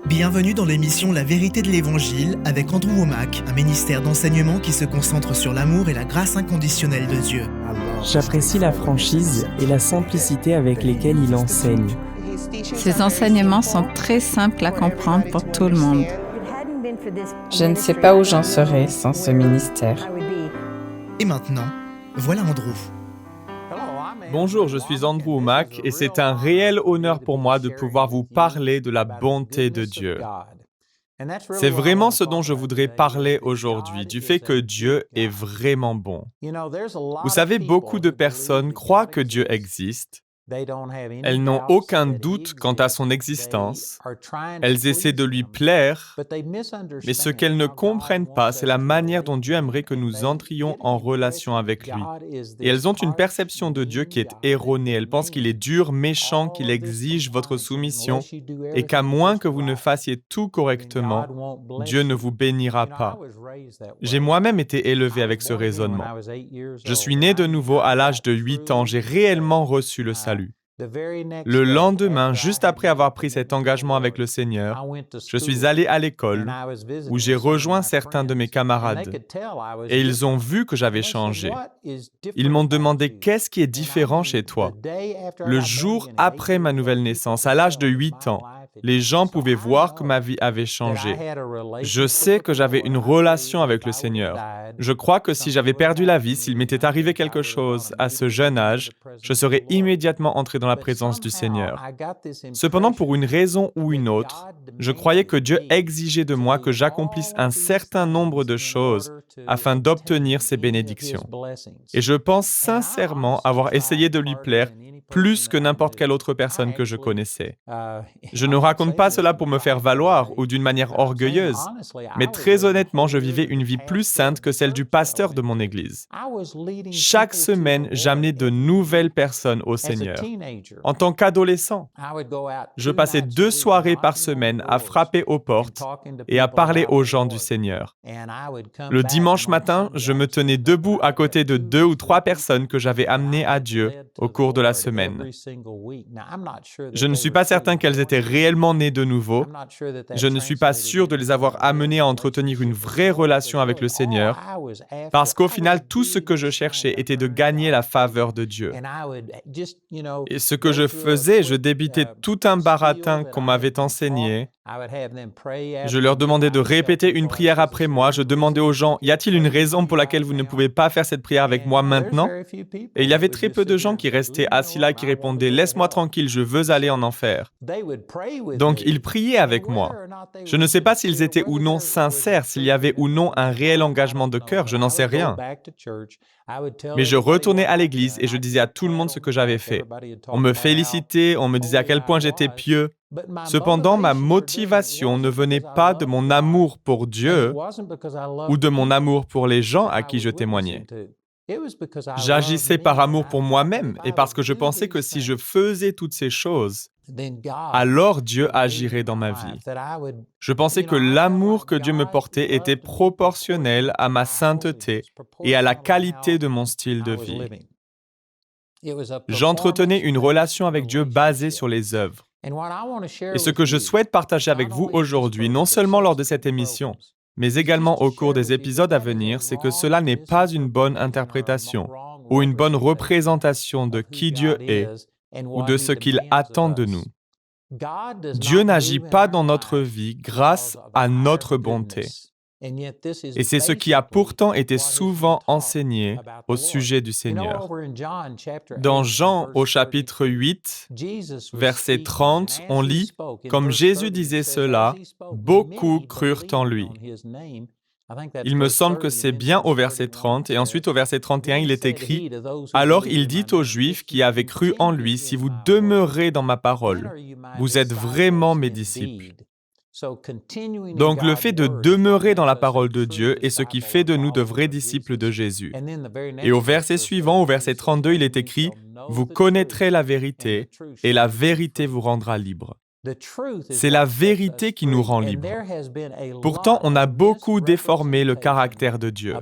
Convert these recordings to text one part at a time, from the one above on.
Bienvenue dans l'émission La vérité de l'Évangile avec Andrew Womack, un ministère d'enseignement qui se concentre sur l'amour et la grâce inconditionnelle de Dieu. J'apprécie la franchise et la simplicité avec lesquelles il enseigne. Ces enseignements sont très simples à comprendre pour tout le monde. Je ne sais pas où j'en serais sans ce ministère. Et maintenant, voilà Andrew. Bonjour, je suis Andrew Womack et c'est un réel honneur pour moi de pouvoir vous parler de la bonté de Dieu. C'est vraiment ce dont je voudrais parler aujourd'hui, du fait que Dieu est vraiment bon. Vous savez, beaucoup de personnes croient que Dieu existe. Elles n'ont aucun doute quant à son existence. Elles essaient de lui plaire, mais ce qu'elles ne comprennent pas, c'est la manière dont Dieu aimerait que nous entrions en relation avec lui. Et elles ont une perception de Dieu qui est erronée. Elles pensent qu'il est dur, méchant, qu'il exige votre soumission, et qu'à moins que vous ne fassiez tout correctement, Dieu ne vous bénira pas. J'ai moi-même été élevé avec ce raisonnement. Je suis né de nouveau à l'âge de 8 ans. J'ai réellement reçu le salut. Le lendemain, juste après avoir pris cet engagement avec le Seigneur, je suis allé à l'école où j'ai rejoint certains de mes camarades et ils ont vu que j'avais changé. Ils m'ont demandé « Qu'est-ce qui est différent chez toi ?» Le jour après ma nouvelle naissance, à l'âge de 8 ans, les gens pouvaient voir que ma vie avait changé. Je sais que j'avais une relation avec le Seigneur. Je crois que si j'avais perdu la vie, s'il m'était arrivé quelque chose à ce jeune âge, je serais immédiatement entré dans la présence du Seigneur. Cependant, pour une raison ou une autre, je croyais que Dieu exigeait de moi que j'accomplisse un certain nombre de choses afin d'obtenir ses bénédictions. Et je pense sincèrement avoir essayé de lui plaire plus que n'importe quelle autre personne que je connaissais. Je ne raconte pas cela pour me faire valoir ou d'une manière orgueilleuse, mais très honnêtement, je vivais une vie plus sainte que celle du pasteur de mon église. Chaque semaine, j'amenais de nouvelles personnes au Seigneur. En tant qu'adolescent, je passais 2 soirées par semaine à frapper aux portes et à parler aux gens du Seigneur. Le dimanche matin, je me tenais debout à côté de 2 ou 3 personnes que j'avais amenées à Dieu au cours de la semaine. Je ne suis pas certain qu'elles étaient réellement nées de nouveau. Je ne suis pas sûr de les avoir amenées à entretenir une vraie relation avec le Seigneur, parce qu'au final, tout ce que je cherchais était de gagner la faveur de Dieu. Et ce que je faisais, je débitais tout un baratin qu'on m'avait enseigné. Je leur demandais de répéter une prière après moi. Je demandais aux gens, y a-t-il une raison pour laquelle vous ne pouvez pas faire cette prière avec moi maintenant? Et il y avait très peu de gens qui restaient assis là et qui répondaient, laisse-moi tranquille, je veux aller en enfer. Donc ils priaient avec moi. Je ne sais pas s'ils étaient ou non sincères, s'il y avait ou non un réel engagement de cœur, je n'en sais rien. Mais je retournais à l'église et je disais à tout le monde ce que j'avais fait. On me félicitait, on me disait à quel point j'étais pieux. Cependant, ma motivation ne venait pas de mon amour pour Dieu ou de mon amour pour les gens à qui je témoignais. J'agissais par amour pour moi-même et parce que je pensais que si je faisais toutes ces choses, alors Dieu agirait dans ma vie. Je pensais que l'amour que Dieu me portait était proportionnel à ma sainteté et à la qualité de mon style de vie. J'entretenais une relation avec Dieu basée sur les œuvres. Et ce que je souhaite partager avec vous aujourd'hui, non seulement lors de cette émission, mais également au cours des épisodes à venir, c'est que cela n'est pas une bonne interprétation ou une bonne représentation de qui Dieu est ou de ce qu'il attend de nous. Dieu n'agit pas dans notre vie grâce à notre bonté. Et c'est ce qui a pourtant été souvent enseigné au sujet du Seigneur. Dans Jean, au chapitre 8, verset 30, on lit « Comme Jésus disait cela, beaucoup crurent en lui. » Il me semble que c'est bien au verset 30, et ensuite au verset 31, il est écrit « Alors il dit aux Juifs qui avaient cru en lui, si vous demeurez dans ma parole, vous êtes vraiment mes disciples. » Donc le fait de demeurer dans la parole de Dieu est ce qui fait de nous de vrais disciples de Jésus. Et au verset suivant, au verset 32, il est écrit « Vous connaîtrez la vérité, et la vérité vous rendra libres. » C'est la vérité qui nous rend libres. Pourtant, on a beaucoup déformé le caractère de Dieu,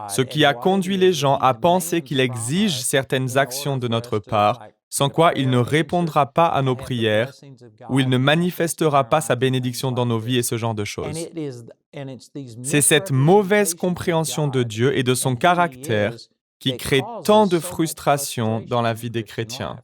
ce qui a conduit les gens à penser qu'il exige certaines actions de notre part sans quoi il ne répondra pas à nos prières, ou il ne manifestera pas sa bénédiction dans nos vies et ce genre de choses. C'est cette mauvaise compréhension de Dieu et de son caractère qui crée tant de frustration dans la vie des chrétiens.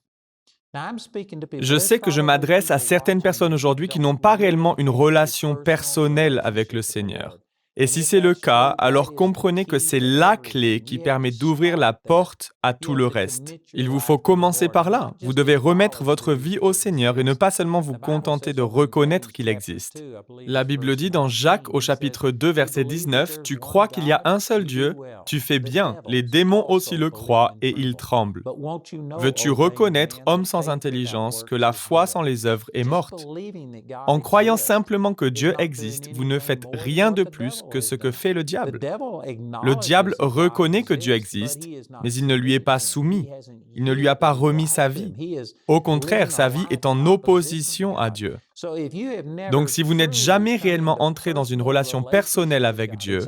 Je sais que je m'adresse à certaines personnes aujourd'hui qui n'ont pas réellement une relation personnelle avec le Seigneur. Et si c'est le cas, alors comprenez que c'est la clé qui permet d'ouvrir la porte à tout le reste. Il vous faut commencer par là. Vous devez remettre votre vie au Seigneur et ne pas seulement vous contenter de reconnaître qu'il existe. La Bible dit dans Jacques au chapitre 2, verset 19, « Tu crois qu'il y a un seul Dieu, tu fais bien, les démons aussi le croient et ils tremblent. Veux-tu reconnaître, homme sans intelligence, que la foi sans les œuvres est morte? En croyant simplement que Dieu existe, vous ne faites rien de plus que ce que fait le diable. Le diable reconnaît que Dieu existe, mais il ne lui est pas soumis. Il ne lui a pas remis sa vie. Au contraire, sa vie est en opposition à Dieu. Donc, si vous n'êtes jamais réellement entré dans une relation personnelle avec Dieu,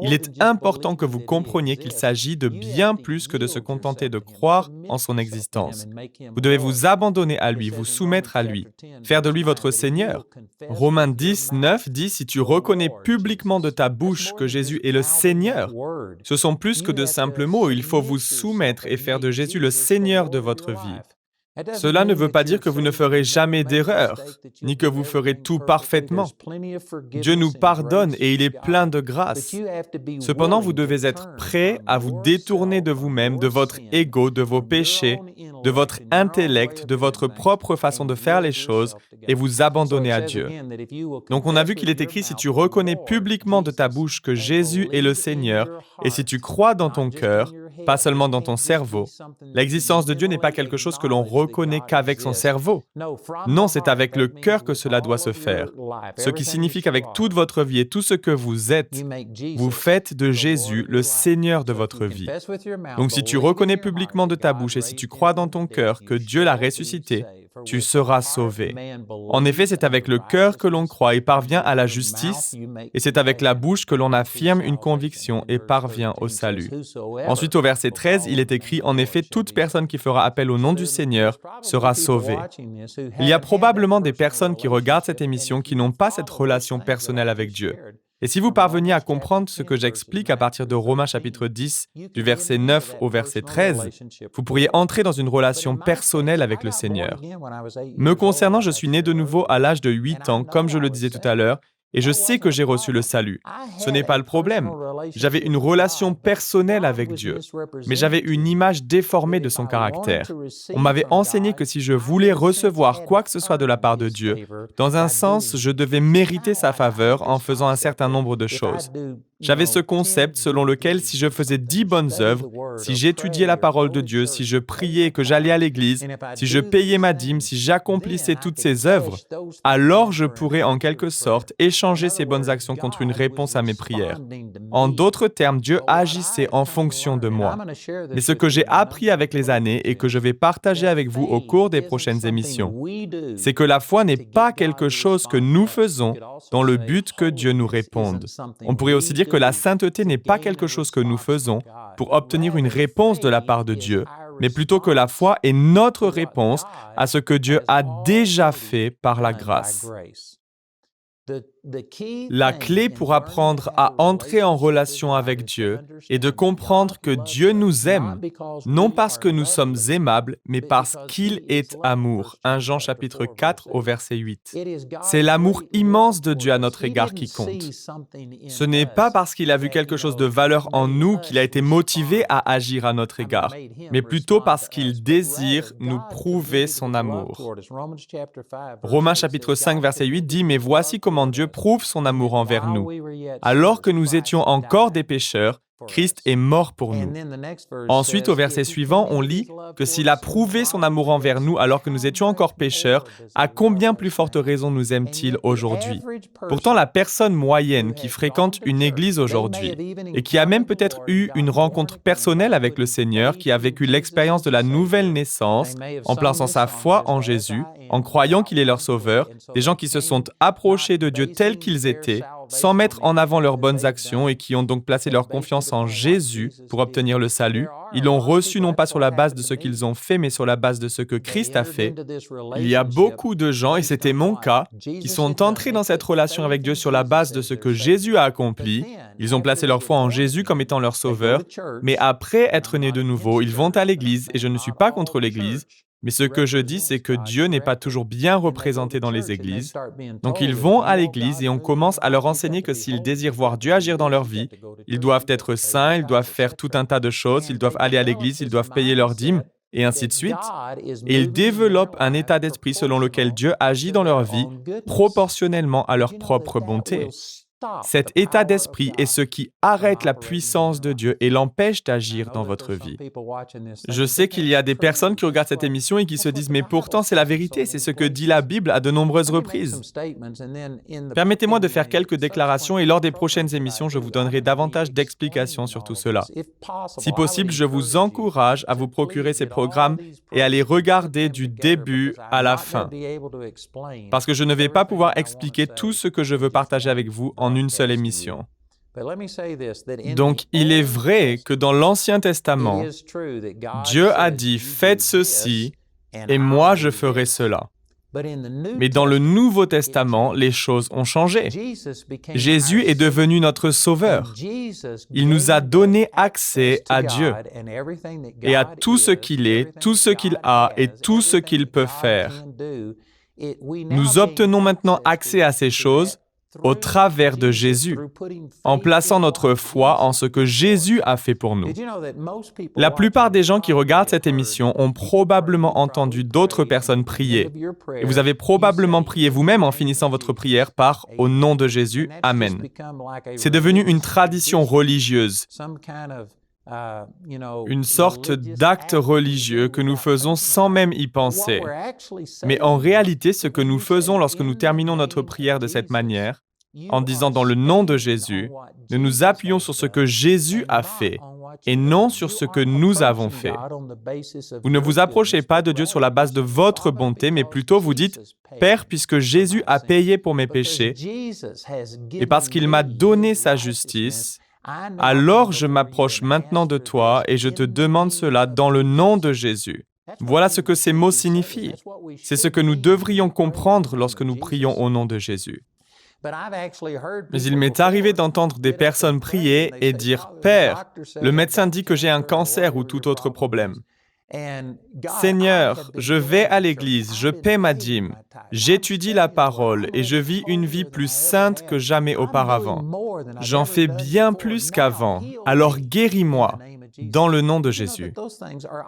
il est important que vous compreniez qu'il s'agit de bien plus que de se contenter de croire en son existence. Vous devez vous abandonner à lui, vous soumettre à lui, faire de lui votre Seigneur. Romains 10, 9 dit « Si tu reconnais publiquement de ta bouche que Jésus est le Seigneur », ce sont plus que de simples mots, il faut vous soumettre et faire de Jésus le Seigneur de votre vie. Cela ne veut pas dire que vous ne ferez jamais d'erreur, ni que vous ferez tout parfaitement. Dieu nous pardonne et il est plein de grâce. Cependant, vous devez être prêt à vous détourner de vous-même, de votre ego, de vos péchés, de votre intellect, de votre propre façon de faire les choses et vous abandonner à Dieu. Donc on a vu qu'il est écrit, si tu reconnais publiquement de ta bouche que Jésus est le Seigneur et si tu crois dans ton cœur, pas seulement dans ton cerveau, l'existence de Dieu n'est pas quelque chose que l'on reconnaît qu'avec son cerveau. Non, c'est avec le cœur que cela doit se faire. Ce qui signifie qu'avec toute votre vie et tout ce que vous êtes, vous faites de Jésus le Seigneur de votre vie. Donc si tu reconnais publiquement de ta bouche et si tu crois dans ton cœur que Dieu l'a ressuscité, tu seras sauvé. En effet, c'est avec le cœur que l'on croit et parvient à la justice, et c'est avec la bouche que l'on affirme une conviction et parvient au salut. Ensuite, au verset 13, il est écrit « En effet, toute personne qui fera appel au nom du Seigneur sera sauvée. » Il y a probablement des personnes qui regardent cette émission qui n'ont pas cette relation personnelle avec Dieu. Et si vous parveniez à comprendre ce que j'explique à partir de Romains chapitre 10, du verset 9 au verset 13, vous pourriez entrer dans une relation personnelle avec le Seigneur. Me concernant, je suis né de nouveau à l'âge de 8 ans, comme je le disais tout à l'heure, et je sais que j'ai reçu le salut. Ce n'est pas le problème. J'avais une relation personnelle avec Dieu, mais j'avais une image déformée de son caractère. On m'avait enseigné que si je voulais recevoir quoi que ce soit de la part de Dieu, dans un sens, je devais mériter sa faveur en faisant un certain nombre de choses. J'avais ce concept selon lequel si je faisais 10 bonnes œuvres, si j'étudiais la parole de Dieu, si je priais, que j'allais à l'église, si je payais ma dîme, si j'accomplissais toutes ces œuvres, alors je pourrais en quelque sorte échanger ces bonnes actions contre une réponse à mes prières. En d'autres termes, Dieu agissait en fonction de moi. Mais ce que j'ai appris avec les années et que je vais partager avec vous au cours des prochaines émissions, c'est que la foi n'est pas quelque chose que nous faisons dans le but que Dieu nous réponde. On pourrait aussi dire que la sainteté n'est pas quelque chose que nous faisons pour obtenir une réponse de la part de Dieu, mais plutôt que la foi est notre réponse à ce que Dieu a déjà fait par la grâce. La clé pour apprendre à entrer en relation avec Dieu est de comprendre que Dieu nous aime, non parce que nous sommes aimables, mais parce qu'il est amour. 1 Jean chapitre 4 au verset 8. C'est l'amour immense de Dieu à notre égard qui compte. Ce n'est pas parce qu'il a vu quelque chose de valeur en nous qu'il a été motivé à agir à notre égard, mais plutôt parce qu'il désire nous prouver son amour. Romains chapitre 5 verset 8 dit « Mais voici comment Dieu prouve son amour envers nous. Alors que nous étions encore des pécheurs, Christ est mort pour nous. » Ensuite, au verset suivant, on lit que s'il a prouvé son amour envers nous alors que nous étions encore pécheurs, à combien plus forte raison nous aime-t-il aujourd'hui? Pourtant, la personne moyenne qui fréquente une église aujourd'hui et qui a même peut-être eu une rencontre personnelle avec le Seigneur, qui a vécu l'expérience de la nouvelle naissance en plaçant sa foi en Jésus, en croyant qu'il est leur sauveur, des gens qui se sont approchés de Dieu tels qu'ils étaient, sans mettre en avant leurs bonnes actions et qui ont donc placé leur confiance en Jésus pour obtenir le salut. Ils l'ont reçu non pas sur la base de ce qu'ils ont fait, mais sur la base de ce que Christ a fait. Il y a beaucoup de gens, et c'était mon cas, qui sont entrés dans cette relation avec Dieu sur la base de ce que Jésus a accompli. Ils ont placé leur foi en Jésus comme étant leur sauveur, mais après être nés de nouveau, ils vont à l'Église, et je ne suis pas contre l'Église, mais ce que je dis, c'est que Dieu n'est pas toujours bien représenté dans les églises. Donc ils vont à l'église et on commence à leur enseigner que s'ils désirent voir Dieu agir dans leur vie, ils doivent être saints, ils doivent faire tout un tas de choses, ils doivent aller à l'église, ils doivent payer leurs dîmes, et ainsi de suite. Et ils développent un état d'esprit selon lequel Dieu agit dans leur vie proportionnellement à leur propre bonté. Cet état d'esprit est ce qui arrête la puissance de Dieu et l'empêche d'agir dans votre vie. Je sais qu'il y a des personnes qui regardent cette émission et qui se disent « Mais pourtant, c'est la vérité, c'est ce que dit la Bible à de nombreuses reprises. » Permettez-moi de faire quelques déclarations et lors des prochaines émissions, je vous donnerai davantage d'explications sur tout cela. Si possible, je vous encourage à vous procurer ces programmes et à les regarder du début à la fin. Parce que je ne vais pas pouvoir expliquer tout ce que je veux partager avec vous en une seule émission. Donc, il est vrai que dans l'Ancien Testament, Dieu a dit « Faites ceci, et moi je ferai cela ». Mais dans le Nouveau Testament, les choses ont changé. Jésus est devenu notre Sauveur. Il nous a donné accès à Dieu et à tout ce qu'il est, tout ce qu'il a et tout ce qu'il peut faire. Nous obtenons maintenant accès à ces choses au travers de Jésus, en plaçant notre foi en ce que Jésus a fait pour nous. La plupart des gens qui regardent cette émission ont probablement entendu d'autres personnes prier. Et vous avez probablement prié vous-même en finissant votre prière par « Au nom de Jésus, Amen ». C'est devenu une tradition religieuse, une sorte d'acte religieux que nous faisons sans même y penser. Mais en réalité, ce que nous faisons lorsque nous terminons notre prière de cette manière, en disant dans le nom de Jésus, nous nous appuyons sur ce que Jésus a fait et non sur ce que nous avons fait. Vous ne vous approchez pas de Dieu sur la base de votre bonté, mais plutôt vous dites « Père, puisque Jésus a payé pour mes péchés et parce qu'il m'a donné sa justice, alors je m'approche maintenant de toi et je te demande cela dans le nom de Jésus. » Voilà ce que ces mots signifient. C'est ce que nous devrions comprendre lorsque nous prions au nom de Jésus. Mais il m'est arrivé d'entendre des personnes prier et dire « Père, le médecin dit que j'ai un cancer ou tout autre problème. Seigneur, je vais à l'église, je paie ma dîme, j'étudie la parole et je vis une vie plus sainte que jamais auparavant. J'en fais bien plus qu'avant, alors guéris-moi dans le nom de Jésus. »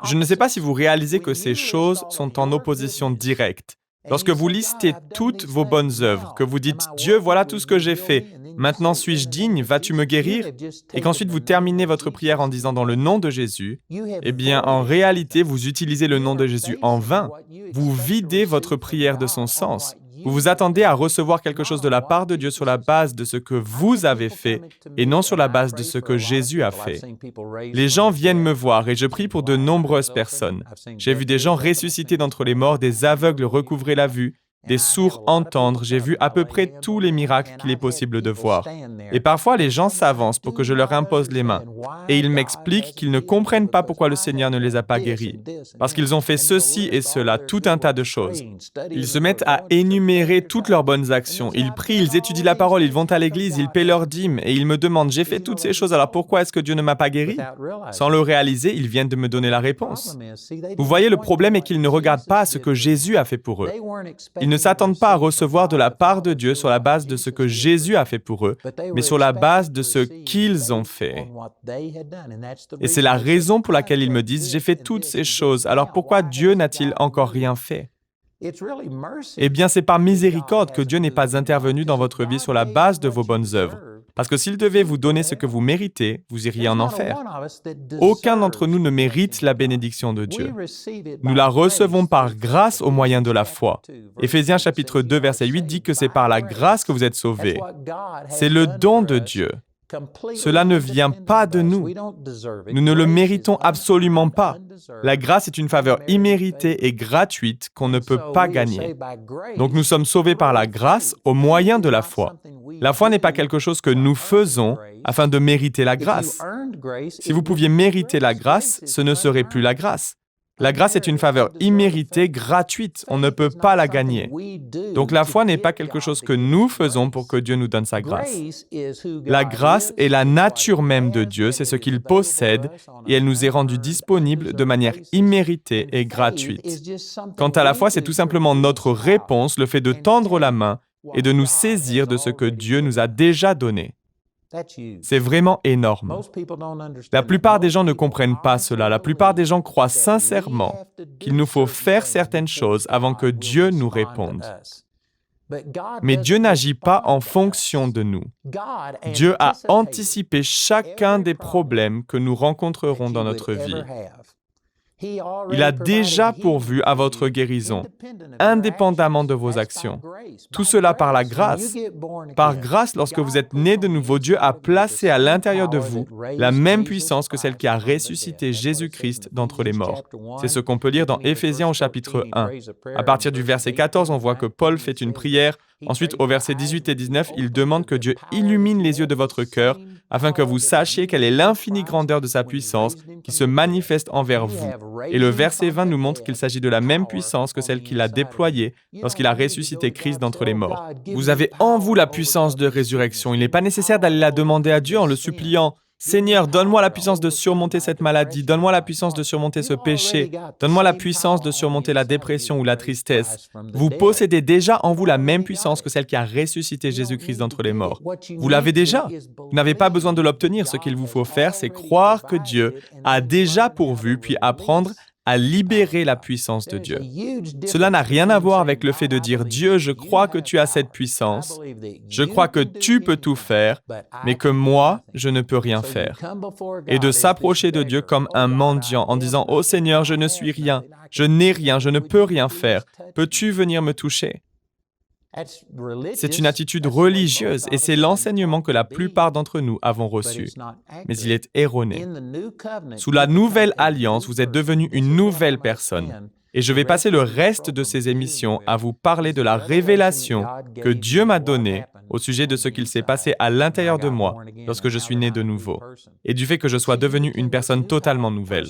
Je ne sais pas si vous réalisez que ces choses sont en opposition directe. Lorsque vous listez toutes vos bonnes œuvres, que vous dites « Dieu, voilà tout ce que j'ai fait, maintenant suis-je digne, vas-tu me guérir ?» et qu'ensuite vous terminez votre prière en disant « Dans le nom de Jésus », eh bien, en réalité, vous utilisez le nom de Jésus en vain. Vous videz votre prière de son sens. Vous vous attendez à recevoir quelque chose de la part de Dieu sur la base de ce que vous avez fait et non sur la base de ce que Jésus a fait. Les gens viennent me voir et je prie pour de nombreuses personnes. J'ai vu des gens ressusciter d'entre les morts, des aveugles recouvrer la vue, des sourds entendre. J'ai vu à peu près tous les miracles qu'il est possible de voir. Et parfois, les gens s'avancent pour que je leur impose les mains. Et ils m'expliquent qu'ils ne comprennent pas pourquoi le Seigneur ne les a pas guéris. Parce qu'ils ont fait ceci et cela, tout un tas de choses. Ils se mettent à énumérer toutes leurs bonnes actions. Ils prient, ils étudient la parole, ils vont à l'église, ils paient leurs dîmes et ils me demandent « J'ai fait toutes ces choses, alors pourquoi est-ce que Dieu ne m'a pas guéri ?» Sans le réaliser, ils viennent de me donner la réponse. Vous voyez, le problème est qu'ils ne regardent pas à ce que Jésus a fait pour eux. Ils ne s'attendent pas à recevoir de la part de Dieu sur la base de ce que Jésus a fait pour eux, mais sur la base de ce qu'ils ont fait. Et c'est la raison pour laquelle ils me disent « J'ai fait toutes ces choses, alors pourquoi Dieu n'a-t-il encore rien fait ?» Eh bien, c'est par miséricorde que Dieu n'est pas intervenu dans votre vie sur la base de vos bonnes œuvres. Parce que s'il devait vous donner ce que vous méritez, vous iriez en enfer. Aucun d'entre nous ne mérite la bénédiction de Dieu. Nous la recevons par grâce au moyen de la foi. Éphésiens chapitre 2, verset 8 dit que c'est par la grâce que vous êtes sauvés. C'est le don de Dieu. Cela ne vient pas de nous. Nous ne le méritons absolument pas. La grâce est une faveur imméritée et gratuite qu'on ne peut pas gagner. Donc nous sommes sauvés par la grâce au moyen de la foi. La foi n'est pas quelque chose que nous faisons afin de mériter la grâce. Si vous pouviez mériter la grâce, ce ne serait plus la grâce. La grâce est une faveur imméritée, gratuite. On ne peut pas la gagner. Donc la foi n'est pas quelque chose que nous faisons pour que Dieu nous donne sa grâce. La grâce est la nature même de Dieu, c'est ce qu'il possède et elle nous est rendue disponible de manière imméritée et gratuite. Quant à la foi, c'est tout simplement notre réponse, le fait de tendre la main et de nous saisir de ce que Dieu nous a déjà donné. C'est vraiment énorme. La plupart des gens ne comprennent pas cela. La plupart des gens croient sincèrement qu'il nous faut faire certaines choses avant que Dieu nous réponde. Mais Dieu n'agit pas en fonction de nous. Dieu a anticipé chacun des problèmes que nous rencontrerons dans notre vie. Il a déjà pourvu à votre guérison, indépendamment de vos actions. Tout cela par la grâce. Par grâce, lorsque vous êtes né de nouveau, Dieu a placé à l'intérieur de vous la même puissance que celle qui a ressuscité Jésus-Christ d'entre les morts. C'est ce qu'on peut lire dans Éphésiens au chapitre 1. À partir du verset 14, on voit que Paul fait une prière. Ensuite, au verset 18 et 19, il demande que Dieu illumine les yeux de votre cœur afin que vous sachiez quelle est l'infinie grandeur de sa puissance qui se manifeste envers vous. Et le verset 20 nous montre qu'il s'agit de la même puissance que celle qu'il a déployée lorsqu'il a ressuscité Christ d'entre les morts. Vous avez en vous la puissance de résurrection. Il n'est pas nécessaire d'aller la demander à Dieu en le suppliant. Seigneur, donne-moi la puissance de surmonter cette maladie, donne-moi la puissance de surmonter ce péché, donne-moi la puissance de surmonter la dépression ou la tristesse. Vous possédez déjà en vous la même puissance que celle qui a ressuscité Jésus-Christ d'entre les morts. Vous l'avez déjà. Vous n'avez pas besoin de l'obtenir. Ce qu'il vous faut faire, c'est croire que Dieu a déjà pourvu, puis apprendre à libérer la puissance de Dieu. Cela n'a rien à voir avec le fait de dire « Dieu, je crois que tu as cette puissance, je crois que tu peux tout faire, mais que moi, je ne peux rien faire. » Et de s'approcher de Dieu comme un mendiant en disant « Oh Seigneur, je ne suis rien, je n'ai rien, je ne peux rien faire. Peux-tu venir me toucher ?» C'est une attitude religieuse et c'est l'enseignement que la plupart d'entre nous avons reçu. Mais il est erroné. Sous la nouvelle alliance, vous êtes devenu une nouvelle personne. Et je vais passer le reste de ces émissions à vous parler de la révélation que Dieu m'a donnée au sujet de ce qu'il s'est passé à l'intérieur de moi lorsque je suis né de nouveau, et du fait que je sois devenu une personne totalement nouvelle.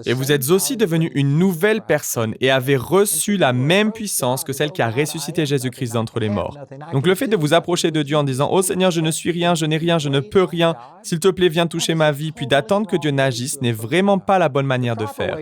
Et vous êtes aussi devenu une nouvelle personne et avez reçu la même puissance que celle qui a ressuscité Jésus-Christ d'entre les morts. Donc le fait de vous approcher de Dieu en disant « Oh Seigneur, je ne suis rien, je n'ai rien, je ne peux rien, s'il te plaît, viens toucher ma vie », puis d'attendre que Dieu n'agisse n'est vraiment pas la bonne manière de faire.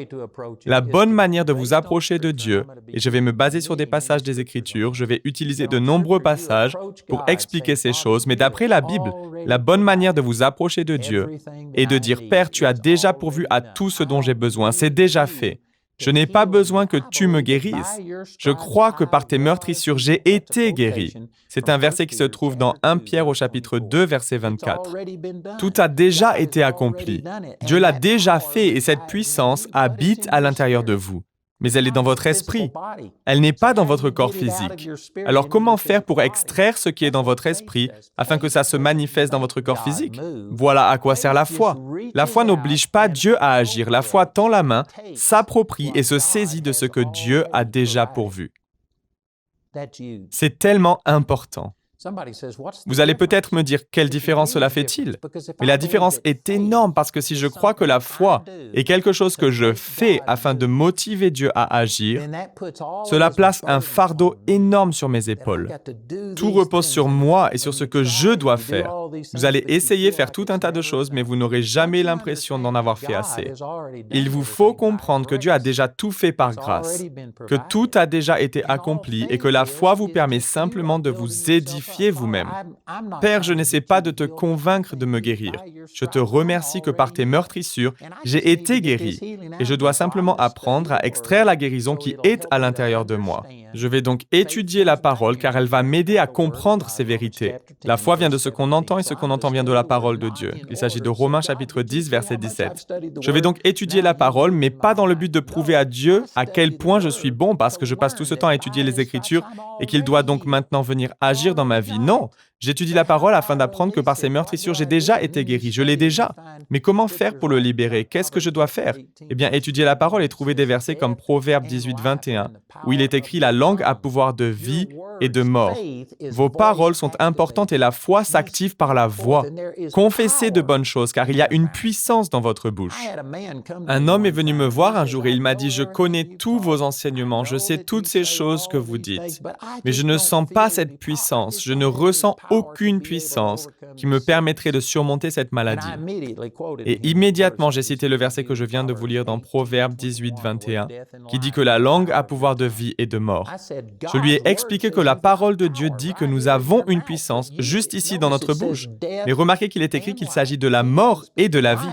La bonne manière de vous approcher de Dieu, et je vais me baser sur des passages des Écritures, je vais utiliser de nombreux passages pour expliquer ces choses, mais d'après la Bible, la bonne manière de vous approcher de Dieu est de dire « Père, tu as déjà pourvu à tout ce dont j'ai besoin, c'est déjà fait. Je n'ai pas besoin que tu me guérisses. Je crois que par tes meurtrissures, j'ai été guéri. » C'est un verset qui se trouve dans 1 Pierre au chapitre 2, verset 24. Tout a déjà été accompli. Dieu l'a déjà fait et cette puissance habite à l'intérieur de vous. Mais elle est dans votre esprit. Elle n'est pas dans votre corps physique. Alors comment faire pour extraire ce qui est dans votre esprit afin que ça se manifeste dans votre corps physique? Voilà à quoi sert la foi. La foi n'oblige pas Dieu à agir. La foi tend la main, s'approprie et se saisit de ce que Dieu a déjà pourvu. C'est tellement important. Vous allez peut-être me dire, quelle différence cela fait-il? Mais la différence est énorme parce que si je crois que la foi est quelque chose que je fais afin de motiver Dieu à agir, cela place un fardeau énorme sur mes épaules. Tout repose sur moi et sur ce que je dois faire. Vous allez essayer de faire tout un tas de choses, mais vous n'aurez jamais l'impression d'en avoir fait assez. Il vous faut comprendre que Dieu a déjà tout fait par grâce, que tout a déjà été accompli et que la foi vous permet simplement de vous édifier vous-même. Père, je n'essaie pas de te convaincre de me guérir. Je te remercie que par tes meurtrissures, j'ai été guéri et je dois simplement apprendre à extraire la guérison qui est à l'intérieur de moi. Je vais donc étudier la parole car elle va m'aider à comprendre ces vérités. La foi vient de ce qu'on entend et ce qu'on entend vient de la parole de Dieu. Il s'agit de Romains chapitre 10, verset 17. Je vais donc étudier la parole, mais pas dans le but de prouver à Dieu à quel point je suis bon parce que je passe tout ce temps à étudier les Écritures et qu'il doit donc maintenant venir agir dans ma vie. Non, J'étudie la parole afin d'apprendre que par ces meurtrissures, j'ai déjà été guéri, je l'ai déjà. Mais comment faire pour le libérer? Qu'est-ce que je dois faire? Eh bien, étudier la parole et trouver des versets comme Proverbe 18, 21, où il est écrit « La langue a pouvoir de vie et de mort ». Vos paroles sont importantes et la foi s'active par la voix. Confessez de bonnes choses, car il y a une puissance dans votre bouche. Un homme est venu me voir un jour et il m'a dit « Je connais tous vos enseignements, je sais toutes ces choses que vous dites, mais je ne sens pas cette puissance, je ne ressens aucune puissance qui me permettrait de surmonter cette maladie. » Et immédiatement, j'ai cité le verset que je viens de vous lire dans Proverbe 18, 21, qui dit que la langue a pouvoir de vie et de mort. Je lui ai expliqué que la parole de Dieu dit que nous avons une puissance juste ici dans notre bouche. Mais remarquez qu'il est écrit qu'il s'agit de la mort et de la vie.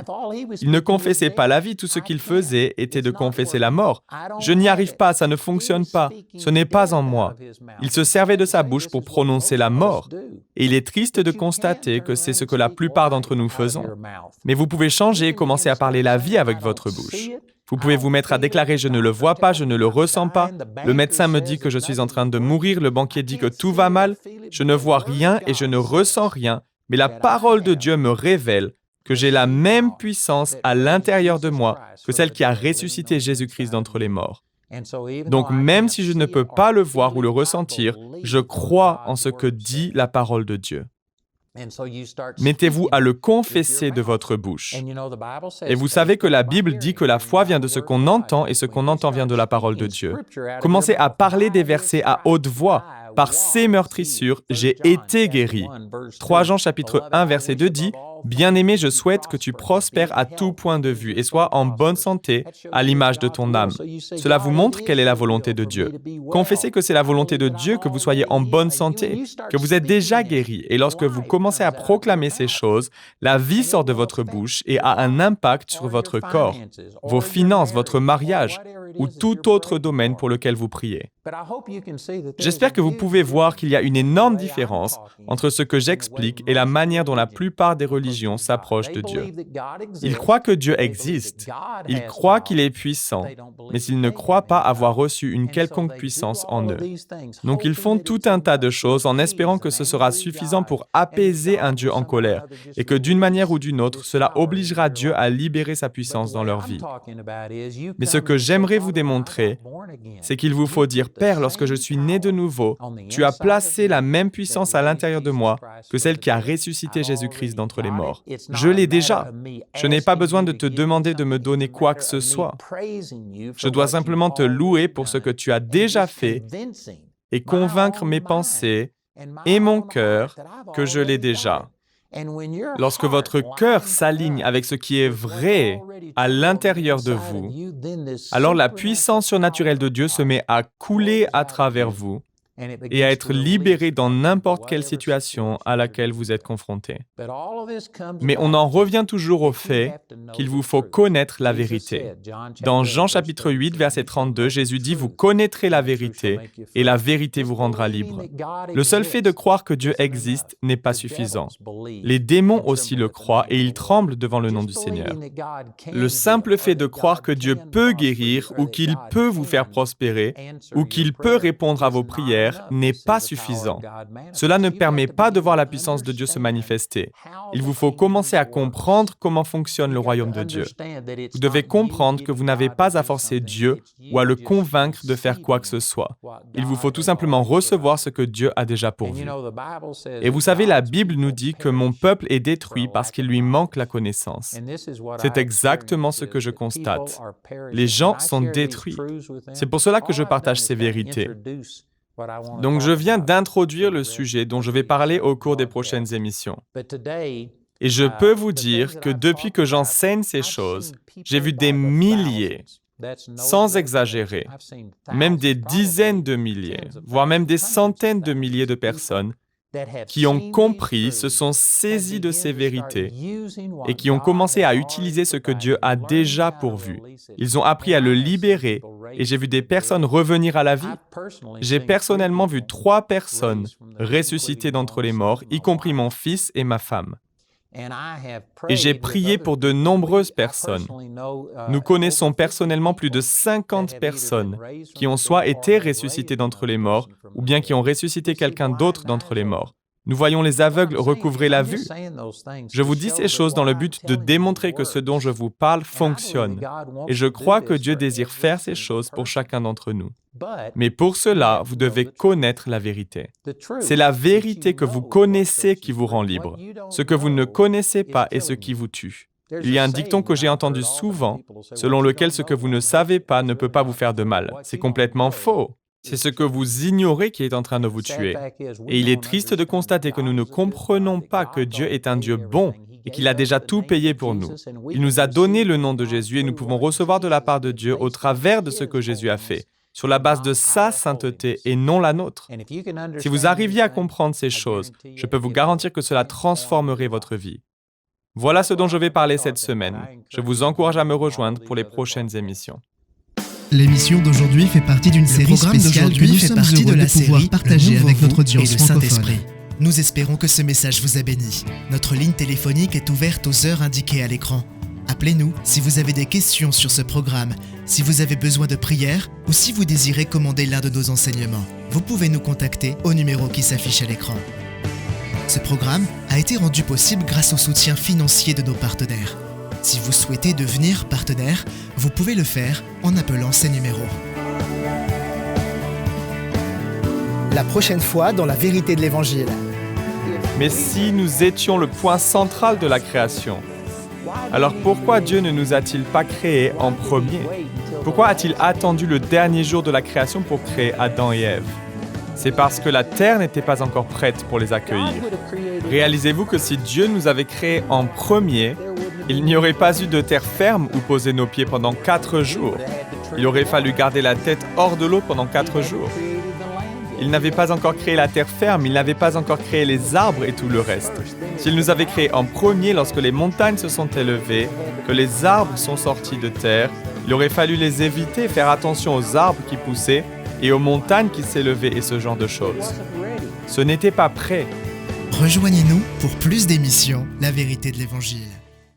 Il ne confessait pas la vie, tout ce qu'il faisait était de confesser la mort. Je n'y arrive pas, ça ne fonctionne pas, ce n'est pas en moi. Il se servait de sa bouche pour prononcer la mort. Et il est triste de constater que c'est ce que la plupart d'entre nous faisons. Mais vous pouvez changer et commencer à parler la vie avec votre bouche. Vous pouvez vous mettre à déclarer « je ne le vois pas, je ne le ressens pas ». Le médecin me dit que je suis en train de mourir, le banquier dit que tout va mal. Je ne vois rien et je ne ressens rien, mais la parole de Dieu me révèle que j'ai la même puissance à l'intérieur de moi que celle qui a ressuscité Jésus-Christ d'entre les morts. Donc même si je ne peux pas le voir ou le ressentir, je crois en ce que dit la parole de Dieu. Mettez-vous à le confesser de votre bouche. Et vous savez que la Bible dit que la foi vient de ce qu'on entend et ce qu'on entend vient de la parole de Dieu. Commencez à parler des versets à haute voix. Par ces meurtrissures, j'ai été guéri. 3 Jean chapitre 1 verset 2 dit « Bien-aimé, je souhaite que tu prospères à tout point de vue et sois en bonne santé à l'image de ton âme. » Cela vous montre quelle est la volonté de Dieu. Confessez que c'est la volonté de Dieu que vous soyez en bonne santé, que vous êtes déjà guéri. Et lorsque vous commencez à proclamer ces choses, la vie sort de votre bouche et a un impact sur votre corps, vos finances, votre mariage ou tout autre domaine pour lequel vous priez. J'espère que vous pouvez voir qu'il y a une énorme différence entre ce que j'explique et la manière dont la plupart des religions s'approchent de Dieu. Ils croient que Dieu existe, ils croient qu'il est puissant, mais ils ne croient pas avoir reçu une quelconque puissance en eux. Donc ils font tout un tas de choses en espérant que ce sera suffisant pour apaiser un Dieu en colère et que d'une manière ou d'une autre, cela obligera Dieu à libérer sa puissance dans leur vie. Mais ce que j'aimerais vous démontrer, c'est qu'il vous faut dire « Père, lorsque je suis né de nouveau, tu as placé la même puissance à l'intérieur de moi que celle qui a ressuscité Jésus-Christ d'entre les morts. Je l'ai déjà. Je n'ai pas besoin de te demander de me donner quoi que ce soit. Je dois simplement te louer pour ce que tu as déjà fait et convaincre mes pensées et mon cœur que je l'ai déjà. » Lorsque votre cœur s'aligne avec ce qui est vrai à l'intérieur de vous, alors la puissance surnaturelle de Dieu se met à couler à travers vous et à être libéré dans n'importe quelle situation à laquelle vous êtes confronté. Mais on en revient toujours au fait qu'il vous faut connaître la vérité. Dans Jean chapitre 8, verset 32, Jésus dit « Vous connaîtrez la vérité et la vérité vous rendra libre. » Le seul fait de croire que Dieu existe n'est pas suffisant. Les démons aussi le croient et ils tremblent devant le nom du Seigneur. Le simple fait de croire que Dieu peut guérir ou qu'il peut vous faire prospérer ou qu'il peut répondre à vos prières n'est pas suffisant. Cela ne permet pas de voir la puissance de Dieu se manifester. Il vous faut commencer à comprendre comment fonctionne le royaume de Dieu. Vous devez comprendre que vous n'avez pas à forcer Dieu ou à le convaincre de faire quoi que ce soit. Il vous faut tout simplement recevoir ce que Dieu a déjà pourvu. Et vous savez, la Bible nous dit que mon peuple est détruit parce qu'il lui manque la connaissance. C'est exactement ce que je constate. Les gens sont détruits. C'est pour cela que je partage ces vérités. Donc, je viens d'introduire le sujet dont je vais parler au cours des prochaines émissions. Et je peux vous dire que depuis que j'enseigne ces choses, j'ai vu des milliers, sans exagérer, même des dizaines de milliers, voire même des centaines de milliers de personnes qui ont compris, se sont saisis de ces vérités et qui ont commencé à utiliser ce que Dieu a déjà pourvu. Ils ont appris à le libérer et j'ai vu des personnes revenir à la vie. J'ai personnellement vu 3 personnes ressusciter d'entre les morts, y compris mon fils et ma femme. Et j'ai prié pour de nombreuses personnes. Nous connaissons personnellement plus de 50 personnes qui ont soit été ressuscitées d'entre les morts, ou bien qui ont ressuscité quelqu'un d'autre d'entre les morts. Nous voyons les aveugles recouvrer la vue. Je vous dis ces choses dans le but de démontrer que ce dont je vous parle fonctionne. Et je crois que Dieu désire faire ces choses pour chacun d'entre nous. Mais pour cela, vous devez connaître la vérité. C'est la vérité que vous connaissez qui vous rend libre. Ce que vous ne connaissez pas est ce qui vous tue. Il y a un dicton que j'ai entendu souvent, selon lequel ce que vous ne savez pas ne peut pas vous faire de mal. C'est complètement faux. C'est ce que vous ignorez qui est en train de vous tuer. Et il est triste de constater que nous ne comprenons pas que Dieu est un Dieu bon et qu'il a déjà tout payé pour nous. Il nous a donné le nom de Jésus et nous pouvons recevoir de la part de Dieu au travers de ce que Jésus a fait, sur la base de sa sainteté et non la nôtre. Si vous arriviez à comprendre ces choses, je peux vous garantir que cela transformerait votre vie. Voilà ce dont je vais parler cette semaine. Je vous encourage à me rejoindre pour les prochaines émissions. L'émission d'aujourd'hui fait partie d'une série spéciale que nous sommes heureux de pouvoir partager avec notre audience francophone. Nous espérons que ce message vous a béni. Notre ligne téléphonique est ouverte aux heures indiquées à l'écran. Appelez-nous si vous avez des questions sur ce programme, si vous avez besoin de prière ou si vous désirez commander l'un de nos enseignements. Vous pouvez nous contacter au numéro qui s'affiche à l'écran. Ce programme a été rendu possible grâce au soutien financier de nos partenaires. Si vous souhaitez devenir partenaire, vous pouvez le faire en appelant ces numéros. La prochaine fois dans la vérité de l'Évangile. Mais si nous étions le point central de la création, alors pourquoi Dieu ne nous a-t-il pas créés en premier? Pourquoi a-t-il attendu le dernier jour de la création pour créer Adam et Ève? C'est parce que la terre n'était pas encore prête pour les accueillir. Réalisez-vous que si Dieu nous avait créés en premier, il n'y aurait pas eu de terre ferme où poser nos pieds pendant 4 jours. Il aurait fallu garder la tête hors de l'eau pendant 4 jours. Il n'avait pas encore créé la terre ferme, il n'avait pas encore créé les arbres et tout le reste. S'il nous avait créés en premier lorsque les montagnes se sont élevées, que les arbres sont sortis de terre, il aurait fallu les éviter, faire attention aux arbres qui poussaient et aux montagnes qui s'élevaient et ce genre de choses. Ce n'était pas prêt. Rejoignez-nous pour plus d'émissions La vérité de l'Évangile.